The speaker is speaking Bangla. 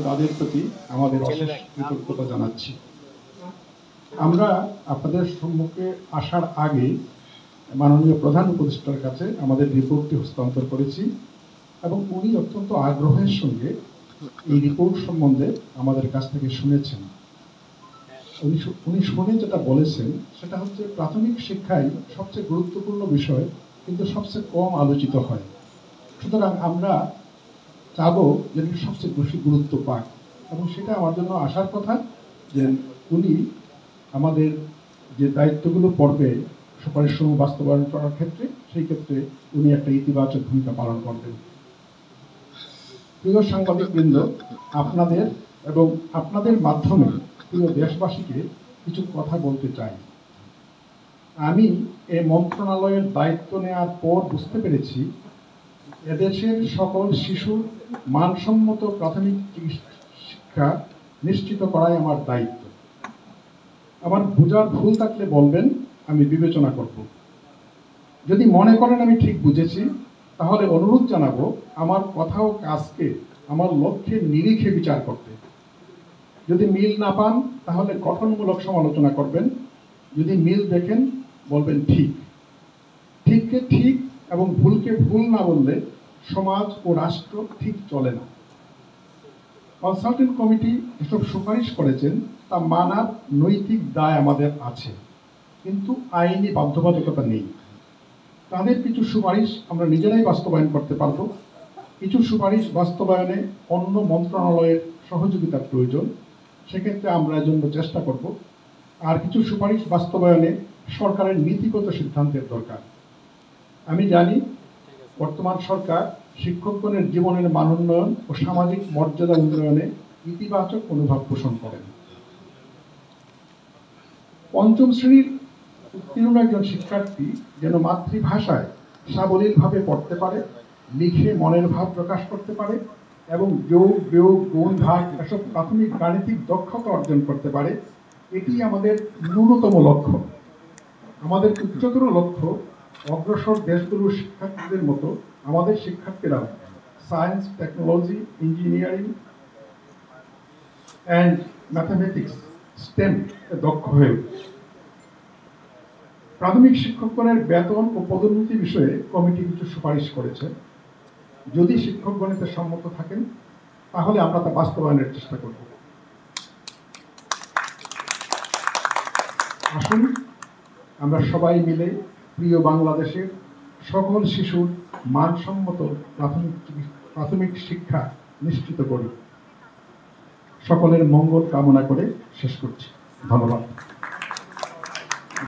তাদের প্রতি আমাদের অশেষ কৃতজ্ঞতা জানাচ্ছি। আমরা আপনাদের সম্মুখে আসার আগে মাননীয় প্রধান উপদেষ্টার কাছে আমাদের রিপোর্টটি হস্তান্তর করেছি এবং উনি অত্যন্ত আগ্রহের সঙ্গে এই রিপোর্ট সম্বন্ধে আমাদের কাছ থেকে শুনেছেন। উনি শুনে যেটা বলেছেন সেটা হচ্ছে প্রাথমিক শিক্ষাই সবচেয়ে গুরুত্বপূর্ণ বিষয়, কিন্তু সবচেয়ে কম আলোচিত হয়। সুতরাং আমরা চাবো যে সবচেয়ে বেশি গুরুত্ব পাক, এবং সেটা আমার জন্য আসার কথা যে উনি আমাদের যে দায়িত্বগুলো পড়বে সুপারিশসমূহ বাস্তবায়ন করার ক্ষেত্রে, সেই ক্ষেত্রে উনি একটা ইতিবাচক ভূমিকা পালন করবেন। প্রিয় সাংবাদিকবৃন্দ, আপনাদের এবং আপনাদের মাধ্যমে প্রিয় দেশবাসীকে কিছু কথা বলতে চাই। আমি এই মন্ত্রণালয়ের দায়িত্ব নেওয়ার পর বুঝতে পেরেছি এদেশের সকল শিশুর মানসম্মত প্রাথমিক শিক্ষা নিশ্চিত করাই আমার দায়িত্ব। আমার বোঝার ভুল থাকলে বলবেন, আমি বিবেচনা করব। যদি মনে করেন আমি ঠিক বুঝেছি, তাহলে অনুরোধ জানাবো আমার কথা ও কাজকে আমার লক্ষ্যের নিরিখে বিচার করতে। যদি মিল না পান তাহলে গঠনমূলক সমালোচনা করবেন, যদি মিল দেখেন বলবেন ঠিক। ঠিককে ঠিক এবং ভুলকে ভুল না বললে সমাজ ও রাষ্ট্র ঠিক চলে না। কনসালটেন্ট কমিটি যেসব সুপারিশ করেছেন তা মানার নৈতিক দায় আমাদের আছে, কিন্তু আইনি বাধ্যবাধকতা নেই। তাদের কিছু সুপারিশ আমরা নিজেরাই বাস্তবায়ন করতে পারব, কিছু সুপারিশ বাস্তবায়নে অন্য মন্ত্রণালয়ের সহযোগিতার প্রয়োজন, সেক্ষেত্রে আমরা এর জন্য চেষ্টা করব। আর কিছু সুপারিশ বাস্তবায়নে সরকারের নীতিগত সিদ্ধান্তের দরকার। আমি জানি বর্তমান সরকার শিক্ষকগণের জীবনের মান উন্নয়ন ও সামাজিক মর্যাদা উন্নয়নে ইতিবাচক মনোভাব পোষণ করেন। পঞ্চম শ্রেণীর উত্তীর্ণ একজন শিক্ষার্থী যেন মাতৃভাষায় সাবলীলভাবে পড়তে পারে, লিখে মনের ভাব প্রকাশ করতে পারে এবং যোগ বিয়োগ গুণ ভাগ এসব প্রাথমিক গাণিতিক দক্ষতা অর্জন করতে পারে, এটি আমাদের ন্যূনতম লক্ষ্য। আমাদের উচ্চতর লক্ষ্য অগ্রসর দেশগুলোর শিক্ষার্থীদের মতো আমাদের শিক্ষার্থীরাও science, technology, engineering and mathematics, STEM দক্ষ হয়ে উঠবে। প্রাথমিক শিক্ষকগণের বেতন ও পদোন্নতি বিষয়ে কমিটি কিছু সুপারিশ করেছে। যদি শিক্ষকগণের সম্মত থাকেন তাহলে আমরা তা বাস্তবায়নের চেষ্টা করব। আসুন আমরা সবাই মিলে প্রিয় বাংলাদেশের সকল শিশুর মানসম্মত প্রাথমিক শিক্ষা নিশ্চিত করি। সকলের মঙ্গল কামনা করে শেষ করছি। ধন্যবাদ।